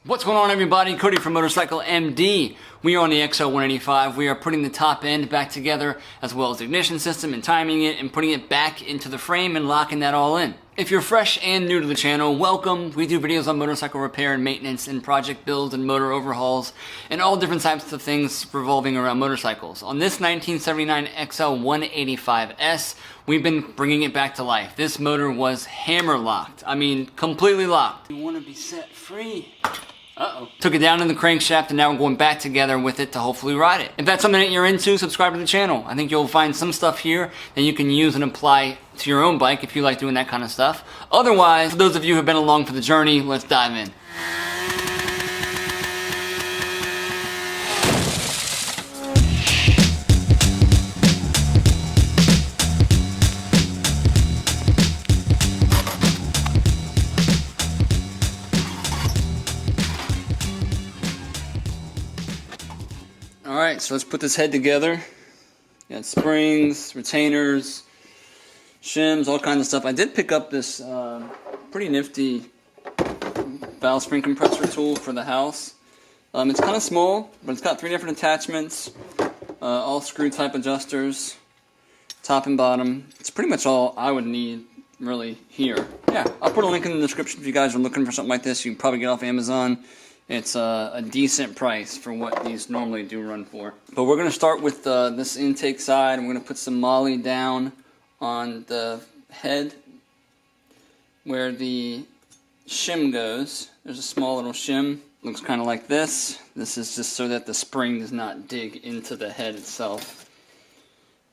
What's going on, everybody? Cody from MotorcycleMD. We are on the XL185. We are putting the top end back together, as well as the ignition system, and timing it and putting it back into the frame and locking that all in. If you're fresh and new to the channel, welcome. We do videos on motorcycle repair and maintenance and project builds and motor overhauls and all different types of things revolving around motorcycles. On this 1979 XL185s, we've been bringing it back to life. This motor was hammer locked. I mean, completely locked. You want to be set free. Took it down in the crankshaft, and now we're going back together with it to hopefully ride it. If that's something that you're into, subscribe to the channel. I think you'll find some stuff here that you can use and apply to your own bike if you like doing that kind of stuff. Otherwise, for those of you who have been along for the journey, let's dive in. Alright, so let's put this head together. Got springs, retainers, shims, all kinds of stuff. I did pick up this pretty nifty valve spring compressor tool for the house. It's kind of small, but it's got 3 different attachments, all screw type adjusters, top and bottom. It's pretty much all I would need really here. Yeah, I'll put a link in the description if you guys are looking for something like this. You can probably get off Amazon. It's a decent price for what these normally do run for. But we're going to start with this intake side, and we're going to put some moly down on the head where the shim goes. There's a small little shim. Looks kind of like this. This is just so that the spring does not dig into the head itself.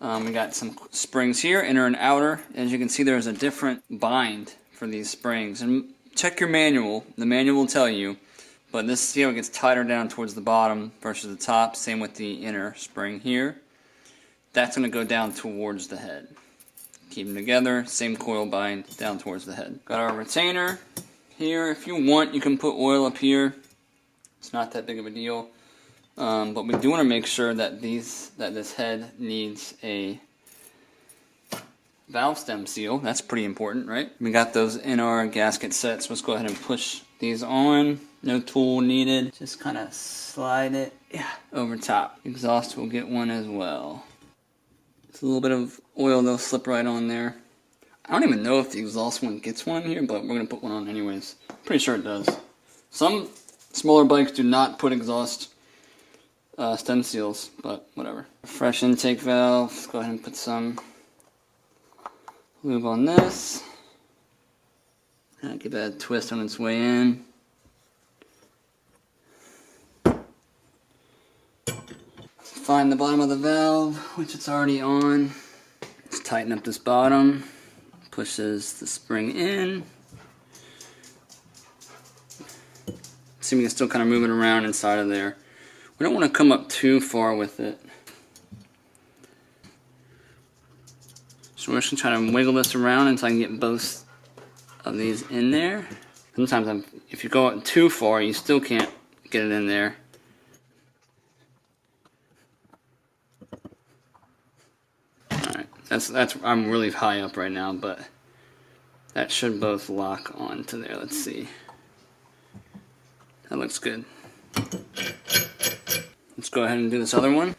We got some springs here, inner and outer. As you can see, there's a different bind for these springs. And check your manual. The manual will tell you. But this, see how it gets tighter down towards the bottom versus the top. Same with the inner spring here. That's going to go down towards the head. Keep them together. Same coil bind down towards the head. Got our retainer here. If you want, you can put oil up here. It's not that big of a deal. But we do want to make sure that this head needs a valve stem seal. That's pretty important, right? We got those in our gasket sets. Let's go ahead and push these on. No tool needed. Just kind of slide it, over top. Exhaust will get one as well. It's a little bit of oil, they'll slip right on there. I don't even know if the exhaust one gets one here, but we're going to put one on anyways. Pretty sure it does. Some smaller bikes do not put exhaust stem seals, but whatever. Fresh intake valve. Let's go ahead and put some lube on this. Give that a twist on its way in. Find the bottom of the valve, which it's already on. Let's tighten up this bottom. Pushes the spring in. See, we can still kind of move it around inside of there. We don't want to come up too far with it. So we're just going to try to wiggle this around until I can get both of these in there. Sometimes if you go out too far, you still can't get it in there. I'm really high up right now, but that should both lock onto there. Let's see. That looks good. Let's go ahead and do this other one.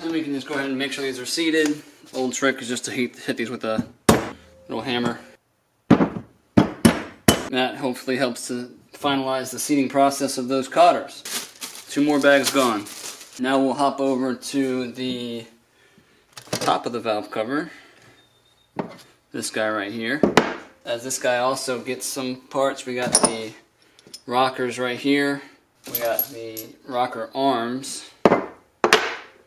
And we can just go ahead and make sure these are seated. Old trick is just to hit these with a little hammer. That hopefully helps to finalize the seating process of those cotters. 2 more bags gone. Now we'll hop over to the top of the valve cover. This guy right here. As this guy also gets some parts, we got the rockers right here. We got the rocker arms.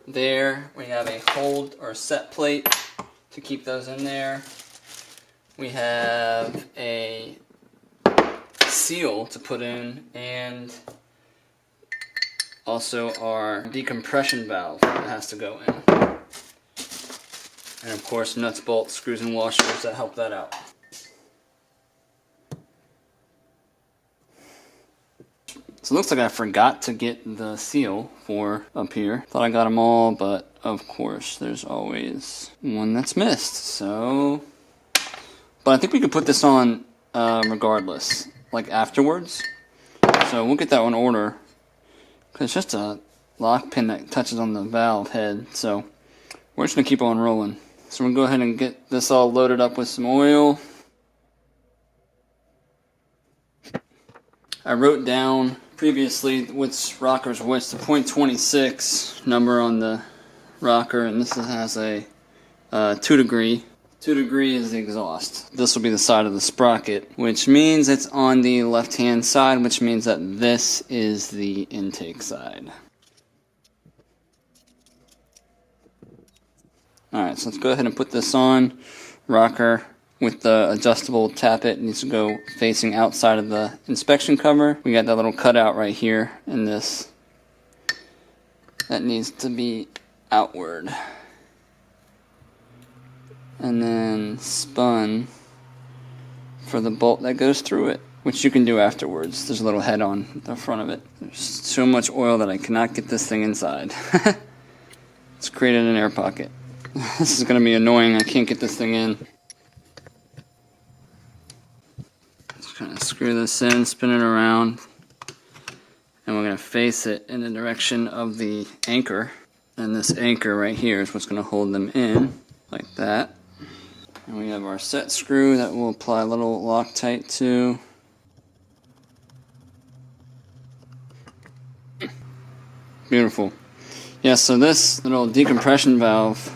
There, we have a hold or set plate to keep those in there. We have a seal to put in, and also our decompression valve that has to go in. And of course, nuts, bolts, screws, and washers that help that out. So it looks like I forgot to get the seal for up here. Thought I got them all, but of course there's always one that's missed. So, but I think we could put this on regardless, like afterwards. So we'll get that one order, because it's just a lock pin that touches on the valve head. So we're just gonna keep on rolling. So we'll go ahead and get this all loaded up with some oil. I wrote down previously which rockers which, the .26 number on the rocker, and this has a 2 degree. 2 degree is the exhaust. This will be the side of the sprocket, which means it's on the left hand side, which means that this is the intake side. Alright, so let's go ahead and put this on. Rocker with the adjustable tappet needs to go facing outside of the inspection cover. We got that little cutout right here in this. That needs to be outward. And then spun for the bolt that goes through it, which you can do afterwards. There's a little head on the front of it. There's so much oil that I cannot get this thing inside. It's created an air pocket. This is going to be annoying. I can't get this thing in. Just kind of screw this in, spin it around, and we're going to face it in the direction of the anchor. And this anchor right here is what's going to hold them in, like that. And we have our set screw that we'll apply a little Loctite to. Beautiful. Yeah, so this little decompression valve,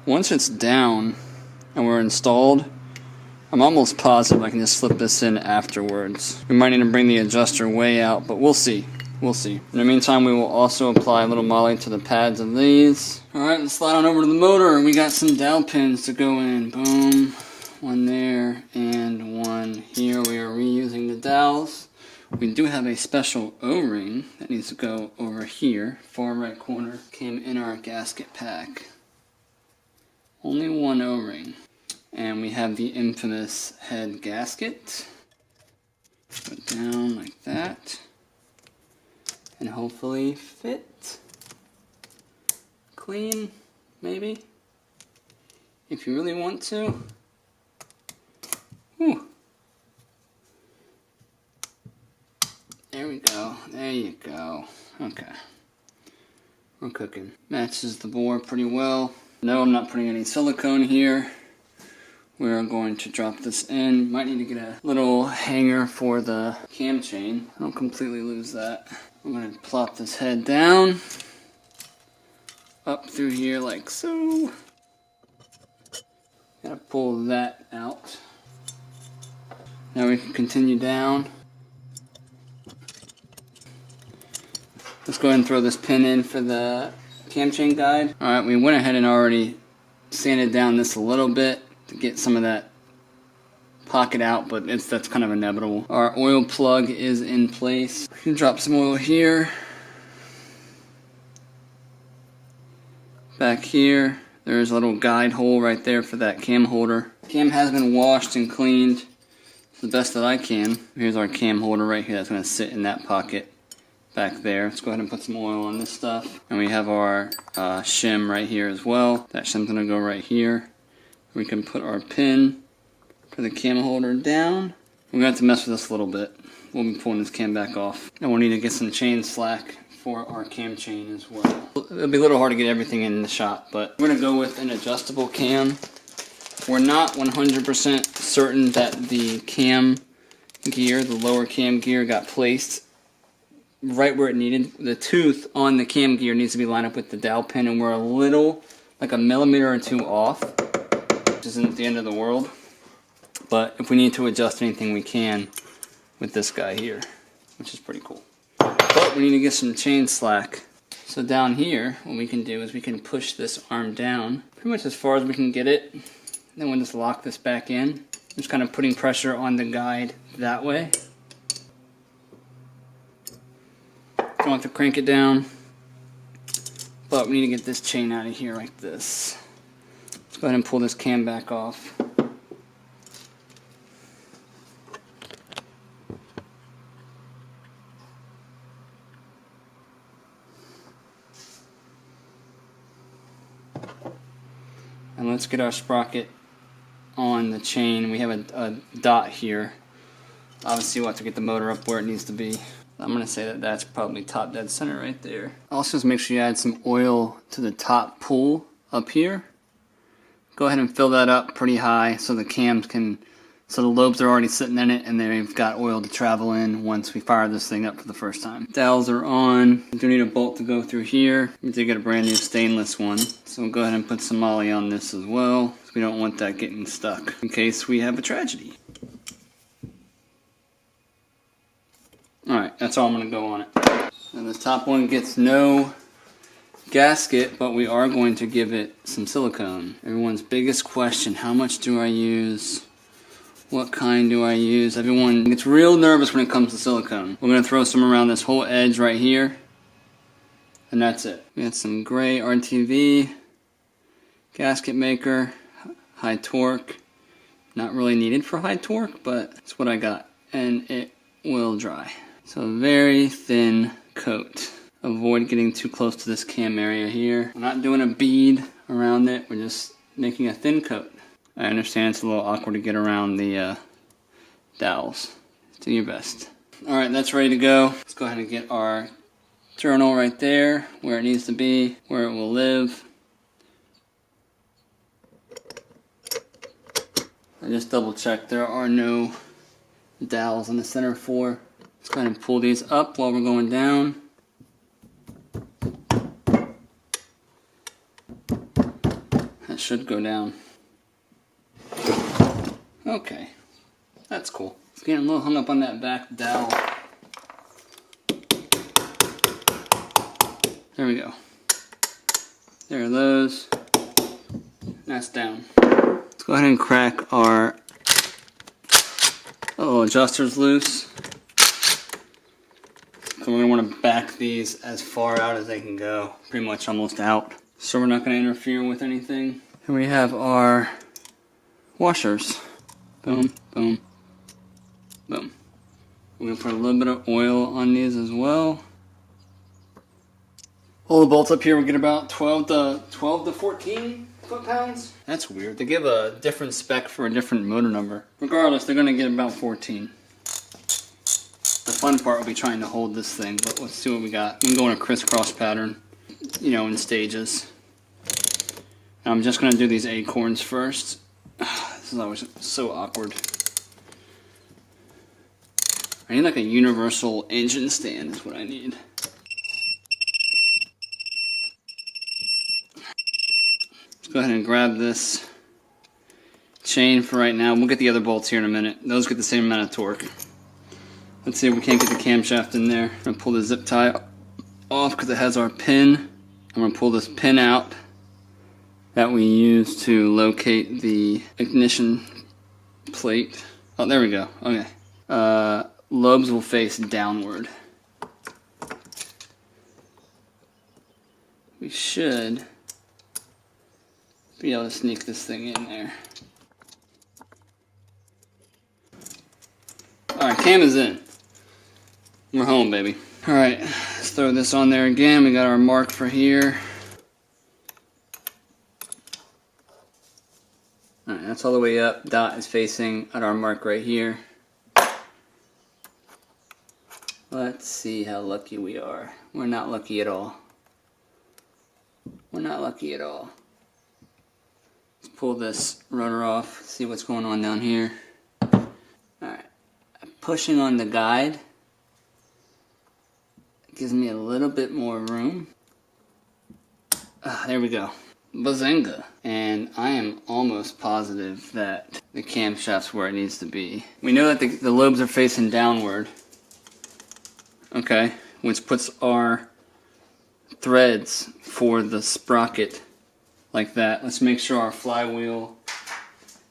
once it's down and we're installed, I'm almost positive I can just slip this in afterwards. We might need to bring the adjuster way out, but we'll see. We'll see. In the meantime, we will also apply a little moly to the pads of these. Alright, let's slide on over to the motor. We got some dowel pins to go in. Boom. One there and one here. We are reusing the dowels. We do have a special O-ring that needs to go over here. Far right corner. Came in our gasket pack. Only one O-ring. And we have the infamous head gasket. Put it down like that. And hopefully fit. Clean, maybe. If you really want to. Whew. There we go. There you go. Okay. We're cooking. Matches the bore pretty well. No, I'm not putting any silicone here. We're going to drop this in. Might need to get a little hanger for the cam chain. I don't completely lose that. I'm going to plop this head down. Up through here like so. Gotta pull that out. Now we can continue down. Let's go ahead and throw this pin in for the cam chain guide. Alright, we went ahead and already sanded down this a little bit to get some of that pocket out, but that's kind of inevitable. Our oil plug is in place. We can drop some oil here. Back here, there's a little guide hole right there for that cam holder. Cam has been washed and cleaned to the best that I can. Here's our cam holder right here that's going to sit in that pocket back there. Let's go ahead and put some oil on this stuff. And we have our shim right here as well. That shim's going to go right here. We can put our pin for the cam holder down. We're going to have to mess with this a little bit. We'll be pulling this cam back off. And we'll need to get some chain slack for our cam chain as well. It'll be a little hard to get everything in the shot, but we're going to go with an adjustable cam. We're not 100% certain that the cam gear, the lower cam gear, got placed right where it needed. The tooth on the cam gear needs to be lined up with the dowel pin, and we're a little, like a millimeter or two off, which isn't the end of the world. But if we need to adjust anything, we can with this guy here, which is pretty cool. But we need to get some chain slack. So down here, what we can do is we can push this arm down pretty much as far as we can get it. Then we'll just lock this back in. Just kind of putting pressure on the guide that way. Don't have to crank it down. But we need to get this chain out of here like this. Let's go ahead and pull this cam back off. let's get our sprocket on the chain. We have a dot here. Obviously we'll have to get the motor up where it needs to be. I'm going to say that that's probably top dead center right there. Also, just make sure you add some oil to the top pull up here. Go ahead and fill that up pretty high so the cams can, so the lobes are already sitting in it and they've got oil to travel in once we fire this thing up for the first time. Dowels are on. We do need a bolt to go through here. We did get a brand new stainless one. So we'll go ahead and put some moly on this as well. We don't want that getting stuck in case we have a tragedy. Alright, that's all I'm going to go on it. And this top one gets no gasket, but we are going to give it some silicone. Everyone's biggest question, how much do I use? What kind do I use? Everyone gets real nervous when it comes to silicone. We're going to throw some around this whole edge right here. And that's it. We got some gray RTV, gasket maker, high torque. Not really needed for high torque, but it's what I got. And it will dry. So a very thin coat. Avoid getting too close to this cam area here. We're not doing a bead around it. We're just making a thin coat. I understand it's a little awkward to get around the dowels. Do your best. Alright, that's ready to go. Let's go ahead and get our journal right there, where it needs to be, where it will live. I just double checked. There are no dowels on the center floor. Let's go ahead and pull these up while we're going down. That should go down. Okay, that's cool. It's getting a little hung up on that back dowel. There we go. There are those. That's down. Let's go ahead and crack our adjusters loose. So we're going to want to back these as far out as they can go. Pretty much almost out. So we're not going to interfere with anything. Here we have our washers. Boom, boom, boom. We're going to put a little bit of oil on these as well. All the bolts up here, we get about 12 to 14 foot-pounds. That's weird. They give a different spec for a different motor number. Regardless, they're going to get about 14. The fun part will be trying to hold this thing, but let's see what we got. We can go in a crisscross pattern, you know, in stages. And I'm just going to do these acorns first. This is always so awkward. I need like a universal engine stand is what I need. Let's go ahead and grab this chain for right now. We'll get the other bolts here in a minute. Those get the same amount of torque. Let's see if we can't get the camshaft in there. I'm going to pull the zip tie off because it has our pin. I'm going to pull this pin out that we use to locate the ignition plate. Oh, there we go. Okay. Lobes will face downward. We should be able to sneak this thing in there. Alright, cam is in. We're home, baby. Alright, let's throw this on there again. We got our mark for here. Alright, that's all the way up. Dot is facing at our mark right here. Let's see how lucky we are. We're not lucky at all. We're not lucky at all. Let's pull this rotor off, see what's going on down here. Alright, pushing on the guide gives me a little bit more room. There we go. Bazinga. And I am almost positive that the camshaft's where it needs to be. We know that the lobes are facing downward. Okay, which puts our threads for the sprocket like that. Let's make sure our flywheel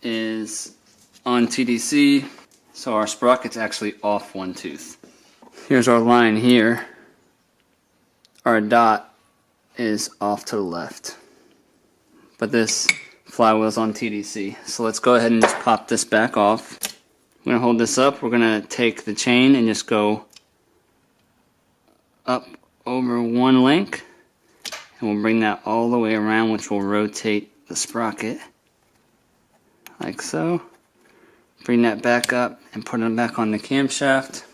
is on TDC, so our sprocket's actually off one tooth. Here's our line here. Our dot is off to the left, but this flywheel's on TDC. So let's go ahead and just pop this back off. We're gonna hold this up. We're gonna take the chain and just go up over one link, and we'll bring that all the way around, which will rotate the sprocket. like so. Bring that back up and put it back on the camshaft.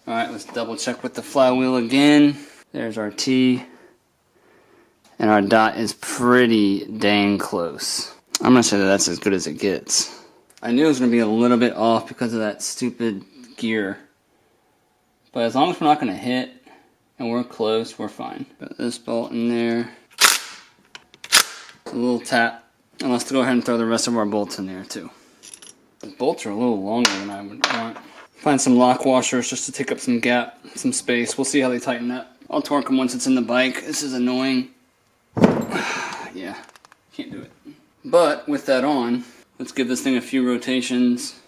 Alright, let's double check with the flywheel again. There's our T. And our dot is pretty dang close. I'm going to say that that's as good as it gets. I knew it was going to be a little bit off because of that stupid gear. But as long as we're not going to hit and we're close, we're fine. Put this bolt in there. A little tap. And let's go ahead and throw the rest of our bolts in there too. The bolts are a little longer than I would want. Find some lock washers just to take up some gap, some space. We'll see how they tighten up. I'll torque them once it's in the bike. This is annoying. Yeah, can't do it. But with that on, let's give this thing a few rotations.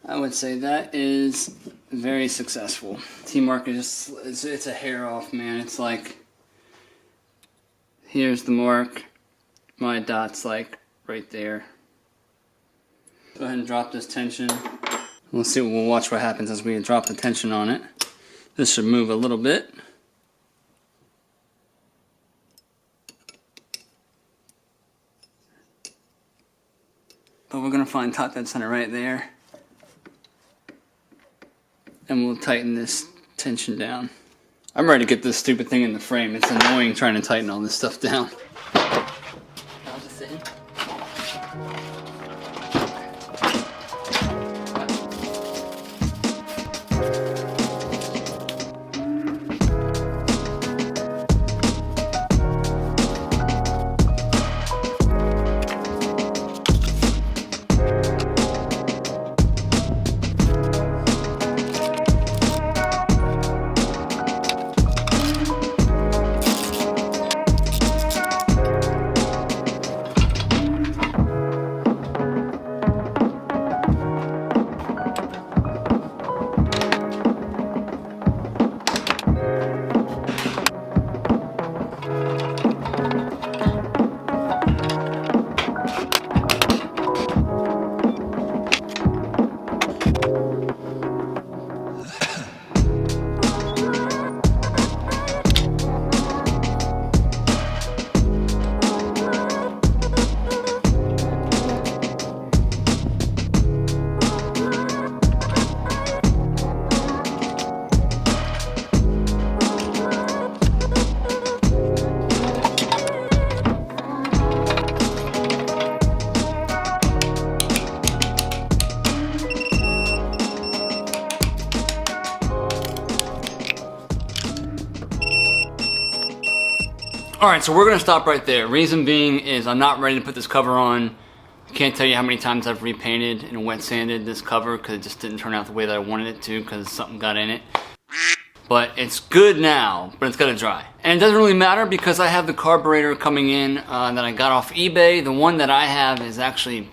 I would say that is very successful. T-mark is just, it's a hair off, man. It's like, here's the mark. My dot's like right there. Go ahead and drop this tension. We'll watch what happens as we drop the tension on it. This should move a little bit. But we're going to find top dead center right there. And we'll tighten this tension down. I'm ready to get this stupid thing in the frame. It's annoying trying to tighten all this stuff down. How's it sitting? Alright, so we're going to stop right there. Reason being is I'm not ready to put this cover on. I can't tell you how many times I've repainted and wet sanded this cover because it just didn't turn out the way that I wanted it to because something got in it. But it's good now, but it's got to dry. And it doesn't really matter because I have the carburetor coming in that I got off eBay. The one that I have is actually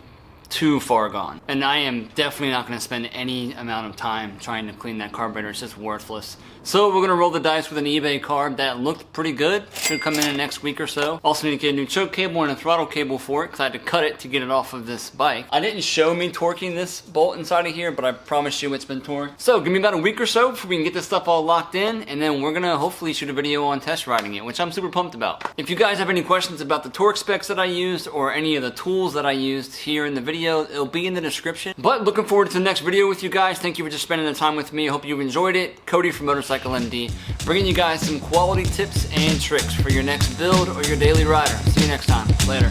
too far gone. And I am definitely not going to spend any amount of time trying to clean that carburetor. It's just worthless. So we're going to roll the dice with an eBay carb that looked pretty good. Should come in the next week or so. Also need to get a new choke cable and a throttle cable for it because I had to cut it to get it off of this bike. I didn't show me torquing this bolt inside of here, but I promise you it's been torqued. So give me about a week or so before we can get this stuff all locked in, and then we're going to hopefully shoot a video on test riding it, which I'm super pumped about. If you guys have any questions about the torque specs that I used or any of the tools that I used here in the video, it'll be in the description. But looking forward to the next video with you guys. Thank you for just spending the time with me. I hope you enjoyed it. Cody from MotorcycleMD, bringing you guys some quality tips and tricks for your next build or your daily rider. See you next time. Later.